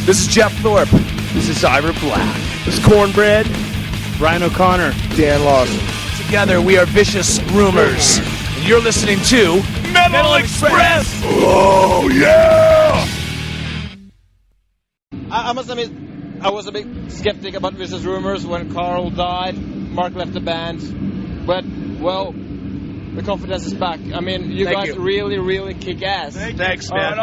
This is Jeff Thorpe. This is Ira Black. This is Cornbread. Brian O'Connor. Dan Lawson. Together we are Vicious Rumors. And you're listening to Metal Express. Oh, yeah! I must admit, I was a bit skeptic about Vicious Rumors when Carl died. Mark left the band. But, well, the confidence is back. I mean, you guys really, really kick ass. Thanks, man.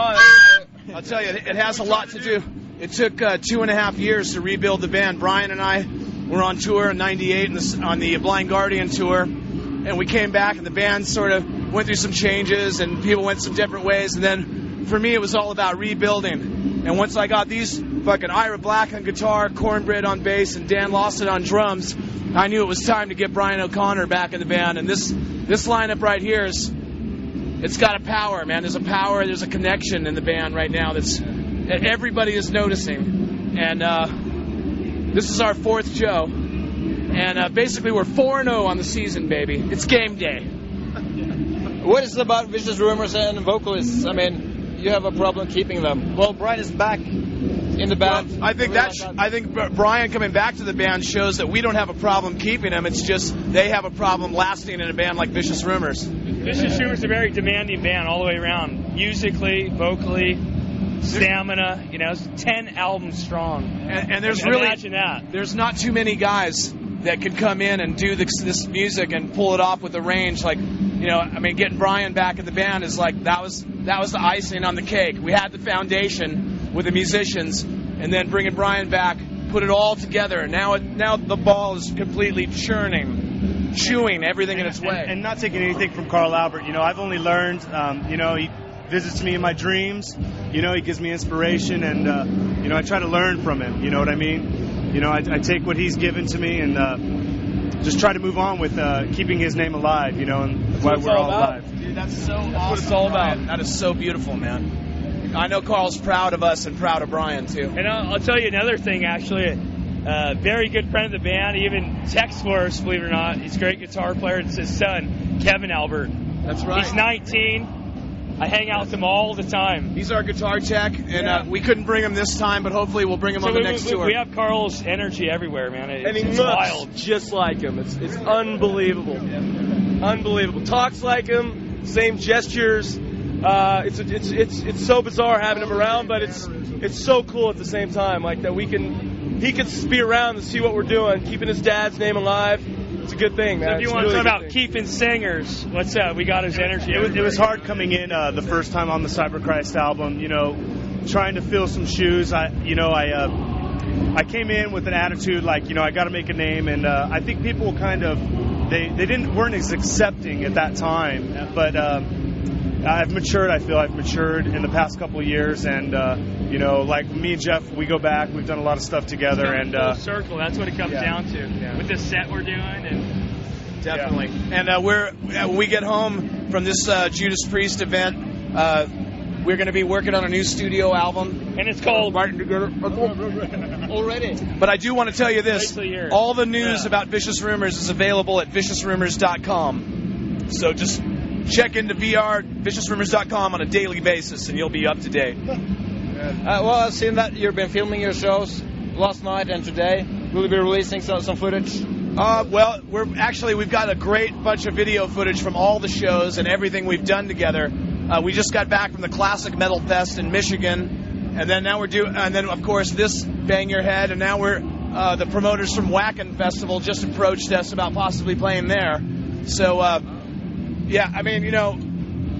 I'll tell you, it has a lot to do. It took 2.5 years to rebuild the band. Brian and I were on tour in '98 on the Blind Guardian tour, and we came back, and the band sort of went through some changes, and people went some different ways. And then, for me, it was all about rebuilding. And once I got these fucking Ira Black on guitar, Cornbread on bass, and Dan Lawson on drums, I knew it was time to get Brian O'Connor back in the band. And this lineup right here it's got a power, man. There's a power, there's a connection in the band right now that everybody is noticing. And this is our 4th show. And basically we're 4-0 on the season, baby. It's game day. What is it about Vicious Rumors and vocalists? I mean, you have a problem keeping them. Well, Brian is back in the band. Well, I think Brian coming back to the band shows that we don't have a problem keeping him. It's just they have a problem lasting in a band like Vicious Rumors. Vicious Rumors is a very demanding band all the way around. Musically, vocally, stamina, it's 10 albums strong. And there's imagine that. There's not too many guys that can come in and do this music and pull it off with the range. Like, getting Brian back in the band is like, that was the icing on the cake. We had the foundation with the musicians, and then bringing Brian back, put it all together. Now the ball is completely chewing everything in its way. And not taking anything from Carl Albert. I've only learned, he visits me in my dreams. He gives me inspiration, and, I try to learn from him. You know what I mean? I take what he's given to me and just try to move on with keeping his name alive, and why we're all alive. Dude, that's so awesome. That's what it's all about. That is so beautiful, man. I know Carl's proud of us and proud of Brian, too. And I'll tell you another thing, actually. Very good friend of the band. He even texts for us, believe it or not. He's a great guitar player. It's his son, Kevin Albert. That's right. He's 19. I hang out with him all the time. He's our guitar tech, and we couldn't bring him this time, but hopefully we'll bring him on the next tour. We have Carl's energy everywhere, man. And he it's looks wild. just like him. It's unbelievable. Unbelievable. Talks like him, same gestures. It's so bizarre having him around, but it's so cool at the same time. Like that he can be around and see what we're doing, keeping his dad's name alive. It's a good thing, man. So if you want to talk about keeping singers, what's up? We got his energy. It was hard coming in the first time on the Cyberchrist album. Trying to fill some shoes. I came in with an attitude like I got to make a name, and I think people kind of weren't as accepting at that time, but. I've matured. I feel I've matured in the past couple of years, and like me and Jeff, we go back. We've done a lot of stuff together, and full circle. That's what it comes down to with this set we're doing, and definitely. And when we get home from this Judas Priest event, we're going to be working on a new studio album, and it's called Martin Together already. But I do want to tell you this: all the news about Vicious Rumors is available at viciousrumors.com. So just check into viciousrumors.com on a daily basis, and you'll be up to date. Well, I've seen that you've been filming your shows last night and today. Will you be releasing some footage? Well, we've got a great bunch of video footage from all the shows and everything we've done together. We just got back from the Classic Metal Fest in Michigan, and then now and then of course this Bang Your Head, and now we're the promoters from Wacken Festival just approached us about possibly playing there. So. Yeah, I mean,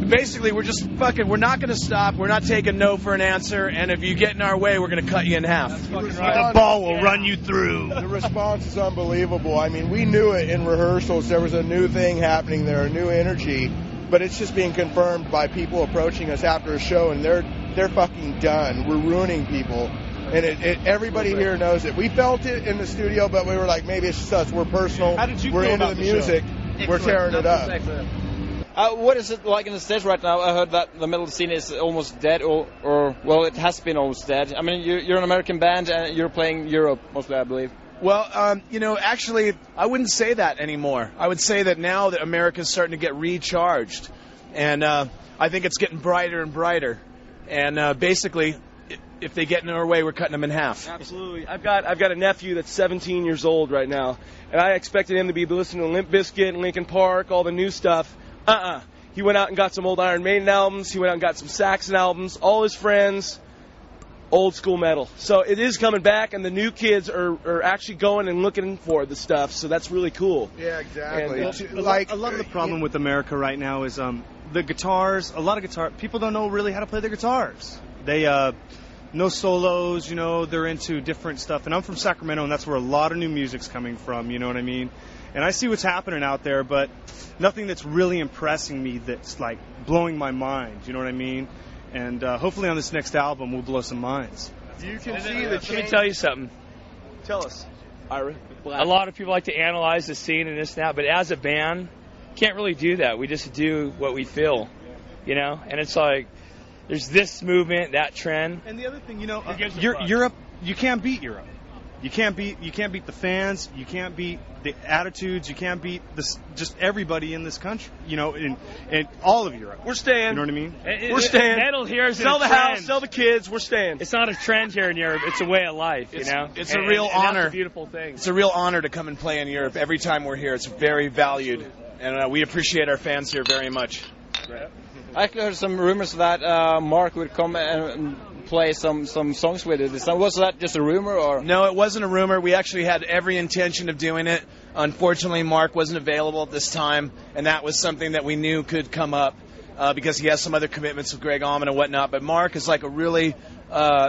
basically we're just we're not going to stop. We're not taking no for an answer, and if you get in our way, we're going to cut you in half. The ball will run you through. The response is unbelievable. I mean, we knew it in rehearsals. There was a new thing happening there, a new energy, but it's just being confirmed by people approaching us after a show, and they're fucking done. We're ruining people. And everybody here knows it. We felt it in the studio, but we were like, maybe it's just us. We're personal. How did you We're feel into about the the music. show? We're tearing it up. What is it like in the States right now? I heard that the metal scene is almost dead, or well, it has been almost dead. I mean, you're an American band, and you're playing Europe mostly, I believe. Well, actually, I wouldn't say that anymore. I would say that now that America's starting to get recharged, and I think it's getting brighter and brighter. And basically, if they get in our way, we're cutting them in half. Absolutely. I've got a nephew that's 17 years old right now, and I expected him to be listening to Limp Bizkit and Linkin Park, all the new stuff. He went out and got some old Iron Maiden albums. He went out and got some Saxon albums. All his friends, old school metal. So it is coming back, and the new kids are actually going and looking for the stuff. So that's really cool. Yeah, exactly. And, a lot of the problem with America right now is the guitars. A lot of people don't know really how to play their guitars. They no solos, you know. They're into different stuff. And I'm from Sacramento, and that's where a lot of new music's coming from. You know what I mean? And I see what's happening out there, but nothing that's really impressing me that's like blowing my mind. You know what I mean? And hopefully on this next album, we'll blow some minds. You can see the Let me tell you something. Tell us, Ira. A lot of people like to analyze the scene and this and that, but as a band, can't really do that. We just do what we feel, you know? And it's like, there's this movement, that trend. And the other thing, you know, Europe, you can't beat Europe. You can't beat the fans. You can't beat the attitudes. You can't beat just everybody in this country. You know, in all of Europe. We're staying. You know what I mean? We're staying. Metal here is sell a the trend. house, sell the kids. We're staying. It's not a trend here in Europe. It's a way of life, you know? It's a real honor. That's a beautiful thing. It's a real honor to come and play in Europe. Every time we're here, it's very valued. And we appreciate our fans here very much. I actually heard some rumors that Mark would come and play some songs with it. Was that just a rumor, or? No, it wasn't a rumor. We actually had every intention of doing it. Unfortunately, Mark wasn't available at this time, and that was something that we knew could come up because he has some other commitments with Greg Allman and whatnot. But Mark is like a really,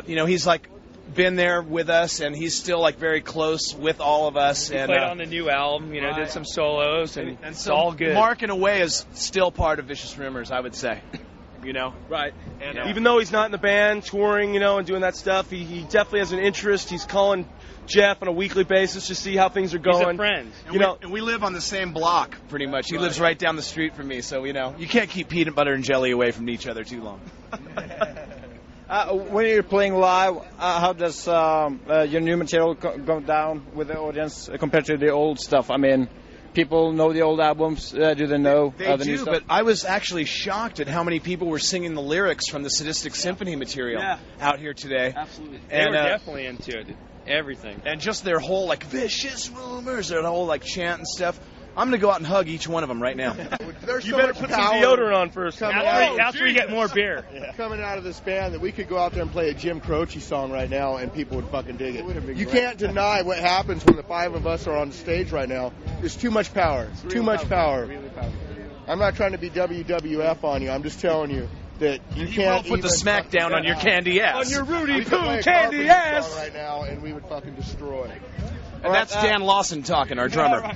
he's like been there with us, and he's still like very close with all of us. He and played on the new album, you know, did some solos, and so it's all good. Mark, in a way, is still part of Vicious Rumors, I would say. You know, right? And, even though he's not in the band, touring, you know, and doing that stuff, he definitely has an interest. He's calling Jeff on a weekly basis to see how things are going. He's a friend. And we live on the same block, pretty much. He lives right down the street from me, so, you know, you can't keep peanut butter and jelly away from each other too long. When you're playing live, how does your new material go down with the audience compared to the old stuff? I mean, people know the old albums. Do they know the new stuff? But I was actually shocked at how many people were singing the lyrics from the Sadistic Symphony material out here today. Absolutely. They were definitely into it. Everything. And just their whole, like, Vicious Rumors, their whole, like, chant and stuff. I'm going to go out and hug each one of them right now. There's You so better much put some power deodorant on first. After we get more beer. coming out of this band that we could go out there and play a Jim Croce song right now and people would fucking dig it. You can't deny what happens when the five of us are on stage right now. There's too much power. Too much power. I'm not trying to be WWF on you. I'm just telling you that you can't put the smack down on your candy ass. On your Rudy we could play Poo a candy Carpenter ass. song right now and we would fucking destroy. And that's Dan Lawson talking, our drummer.